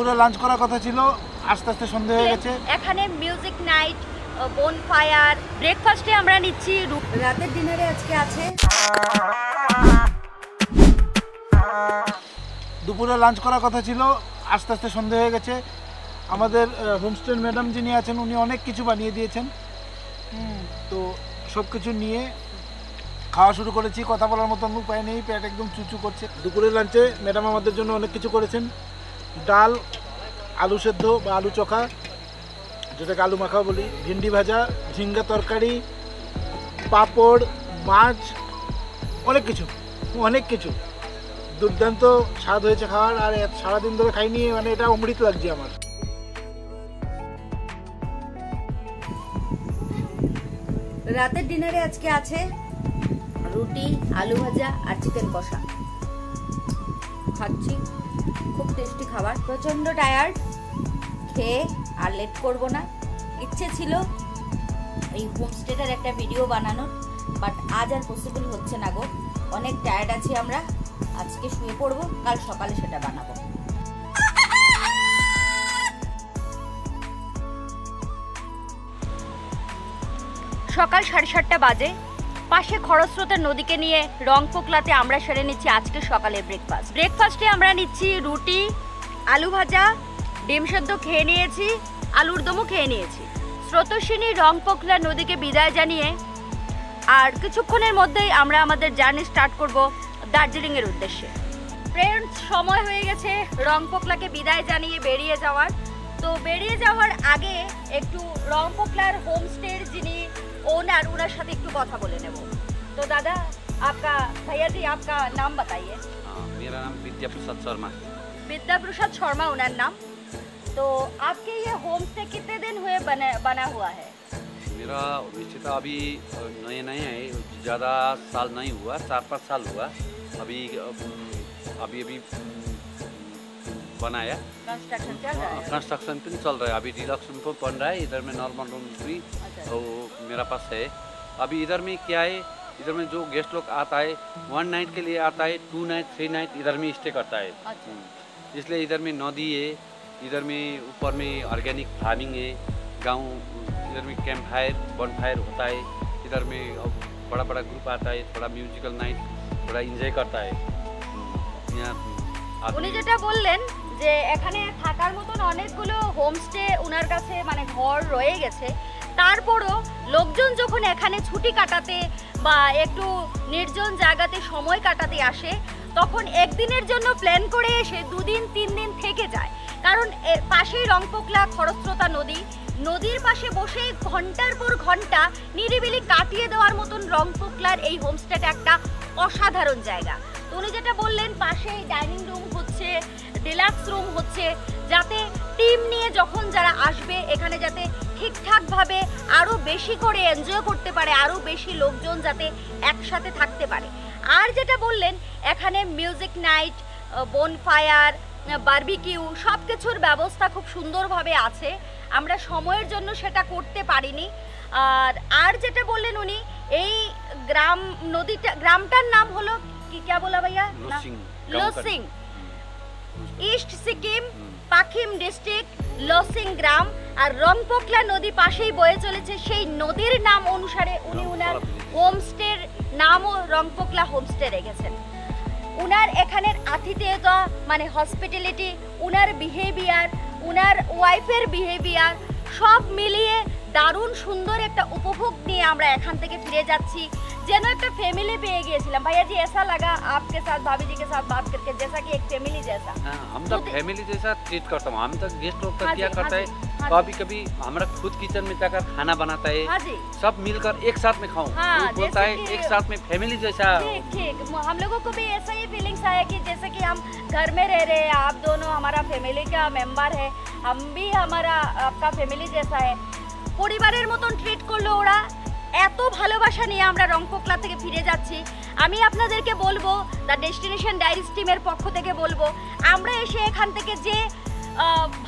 পুরো লাঞ্চ করার কথা ছিল, আস্তে আস্তে সন্ধ্যা হয়ে গেছে। এখানে মিউজিক নাইট, বনফায়ার, ব্রেকফাস্টে আমরা নিচ্ছি, রাতের ডিনারে আজকে আছে। দুপুরে লাঞ্চ করার কথা ছিল, আস্তে আস্তে সন্ধ্যা হয়ে গেছে। আমাদের হোমস্টের ম্যাডাম যিনি আছেন উনি অনেক কিছু বানিয়ে দিয়েছেন। তো সব কিছু নিয়ে খাওয়া শুরু করেছি। কথা বলার মতো উপায় নেই, পেট একদম চুচু করছে। দুপুরের লাঞ্চে ম্যাডাম আমাদের জন্য অনেক কিছু করেছেন। ডাল, আলু সেদ্ধ বা আলু চোখা, যেটাকে আলু মাখা বলি, ভিন্ডি ভাজা, ঝিঙ্গা তরকারি, পাঁপড়, মাছ, অনেক কিছু দুর্দান্ত স্বাদ হয়েছে খাওয়ার। আর সারাদিন ধরে খাইনি, মানে এটা অমৃত লাগছে আমার। রাতের ডিনারে আজকে আছে রুটি, আলু ভাজা আর চিকেন কষা। খাচ্ছি, খুব টেস্টি খাবার। প্রচন্ড টায়ার্ড, খেয়ে আর লেট করব না। ইচ্ছে ছিল এই হোমস্টেটার একটা ভিডিও বানানোর, বাট আজ আর পসিবল হচ্ছে না গো। অনেক টায়ার্ড আছি আমরা, আজকে শুয়ে পড়বো, কাল সকালে সেটা বানাবো। সকাল 7:30 বাজে। পাশে খরস্রোতা নদীকে নিয়ে রংপোকলাতে আমরা সেরে নিচ্ছি আজকে সকালে ব্রেকফাস্টে আমরা নিচ্ছি রুটি, আলু ভাজা, ডিম সেদ্ধ খেয়ে নিয়েছি, আলুর দমও খেয়ে নিয়েছি। স্রোতস্বিনী রংপোকলা নদীকে বিদায় জানিয়ে আর কিছুক্ষণের মধ্যেই আমরা আমাদের জার্নি স্টার্ট করব দার্জিলিংয়ের উদ্দেশ্যে। ফ্রেন্ডস, সময় হয়ে গেছে রংপোকলাকে বিদায় জানিয়ে বেরিয়ে যাওয়ার। তো বেরিয়ে যাওয়ার আগে একটু রংপোকলার হোমস্টের যিনি ओनर, उनर साथ एक কথা বলে নেব। तो दादा, आपका भैया जी, आपका नाम बताइए। मेरा नाम विद्या प्रसाद शर्मा। विद्या प्रसाद शर्मा उनर नाम। तो आपके ये होम स्टे कितने दिन हुए बना हुआ है? मेरा वैसे तो अभी नए है, ज़्यादा साल नहीं हुआ, 4-5 साल हुआ। अभी बनाया, कंस्ट्रक्शन चल रहा है। कंस्ट्रक्शन भी चल रहा है। अभी डिलक्स रूम तो बन रहा है, इधर में नॉर्मल रूम भी तो मेरा पास है। अभी इधर में क्या है, इधर में जो गेस्ट लोग आता है 1 नाइट के लिए आता है, 2 नाइट 3 नाइट इधर में स्टे करता है। इसलिए इधर में नदी है, इधर में ऊपर में ऑर्गेनिक फार्मिंग है, गाँव, इधर में कैंप फायर, बन फायर होता है। इधर में बड़ा बड़ा ग्रुप आता है, थोड़ा म्यूजिकल नाइट, थोड़ा इंजॉय करता है। উনি যেটা বললেন যে এখানে থাকার মতন অনেকগুলো হোমস্টে ওনার কাছে মানে ঘর রয়ে গেছে, তারপরও লোকজন যখন এখানে ছুটি কাটাতে বা একটু নির্জন জায়গাতে সময় কাটাতে আসে, তখন একদিনের জন্য প্ল্যান করে এসে 2 দিন 3 দিন থেকে যায়। কারণ পাশেই রংপোকলা খরস্রোতা নদী, নদীর পাশে বসে ঘন্টার পর ঘন্টা নিরিবিলি কাটিয়ে দেওয়ার মতন রংপোকলার এই হোমস্টেটা একটা অসাধারণ জায়গা। তো উনি যেটা বললেন, পাশেই ডাইনিং রুম হচ্ছে, ডিলাক্স রুম হচ্ছে, যাতে টিম নিয়ে যখন যারা আসবে এখানে যাতে ঠিকঠাকভাবে আরও বেশি করে এনজয় করতে পারে, আরও বেশি লোকজন যাতে একসাথে থাকতে পারে। আর যেটা বললেন, এখানে মিউজিক নাইট, বনফায়ার, বারবিকিউ সব কিছুর ব্যবস্থা খুব সুন্দরভাবে আছে। আমরা সময়ের জন্য সেটা করতে পারিনি। আর যেটা বললেন উনি, এই গ্রামটার নাম হলো কি, क्या बोला भैया? लोसिंग, ईस्ट सिक्किम, পাখিম ডিস্ট্রিক্ট, লোসিং গ্রাম। আর রংপোকলা নদী পাশেই বয়ে চলেছে, সেই নদীর নাম অনুসারে উনি উনার হোমস্টের নামও রংপোকলা হোমস্টে রেখেছেন। উনার এখানের আতিথেয়তা মানে হসপিটালিটি, উনার বিহেভিয়ার, উনার ওয়াইফের বিহেভিয়ার সব মিলিয়ে দারুণ সুন্দর একটা উপভোগ নিয়ে আমরা এখান থেকে ফিরে যাচ্ছি, যেন একটা ফ্যামিলি পেয়ে গিয়েছিলাম। भैया जी, ऐसा लगा आपके साथ भाभी जी के साथ बात करके, जैसा कि एक फैमिली जैसा? हम तो फैमिली जैसा ट्रीट करता हूँ। हम तो गेस्ट लोग का क्या करता है, कभी कभी हमारा खुद किचन में जाकर खाना बनाता है, सब मिलकर एक साथ में खाऊं, बोलता है एक साथ में फैमिली जैसा। ठीक, हम लोगों को भी ऐसा ही फीलिंग्स आया कि जैसे कि हम घर में रह रहे हैं, आप दोनों हमारा फैमिली का मेंबर है, हम भी हमारा आपका फैमिली जैसा है। পরিবারের মতন ট্রিট করলো ওরা। এত ভালোবাসা নিয়ে আমরা রংপোকলা থেকে ফিরে যাচ্ছি। আমি আপনাদেরকে বলবো, দ্য ডেস্টিনেশন ডায়েরিজ টিমের পক্ষ থেকে বলবো, আমরা এসে এখান থেকে যে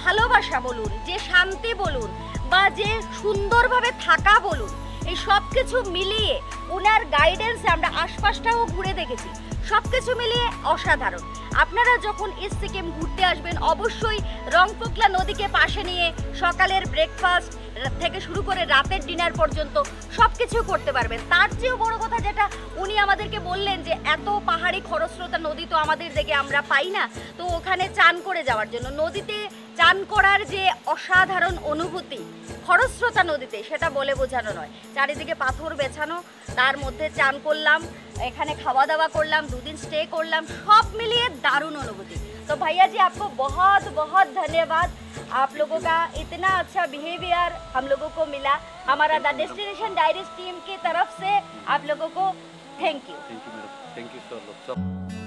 ভালোবাসা বলুন, যে শান্তি বলুন, বা যে সুন্দরভাবে থাকা বলুন, এই সব কিছু মিলিয়ে ওনার গাইডেন্সে আমরা আশপাশটাও ঘুরে দেখেছি, সবকিছু মিলিয়ে অসাধারণ। আপনারা যখন ইস্ট সিকিম ঘুরতে আসবেন অবশ্যই রংপোকলা নদীকে পাশে নিয়ে সকালের ব্রেকফাস্ট থেকে শুরু করে রাতের ডিনার পর্যন্ত সব কিছু করতে পারবেন। তার চেয়েও বড় কথা যেটা উনি আমাদেরকে বললেন যে এত পাহাড়ি খরস্রোতা নদী তো আমাদের দিকে আমরা পাই না, তো ওখানে চান করে যাওয়ার জন্য নদীতে চান করার যে অসাধারণ অনুভূতি খরস্রোতা নদীতে সেটা বলে বোঝানো নয়। চারিদিকে পাথর বেছানো, তার মধ্যে চান করলাম, এখানে খাওয়া দাওয়া করলাম, 2 दिन স্টে করলাম, সব মিলিয়ে দারুণ অনুভূতি। तो भैया जी आपको बहुत बहुत धन्यवाद, आप लोगों का इतना अच्छा बिहेवियर हम लोगों को मिला। हमारा द डेस्टिनेशन डायरीज टीम की तरफ से आप लोगों को thank you. Thank you madam, thank you so much.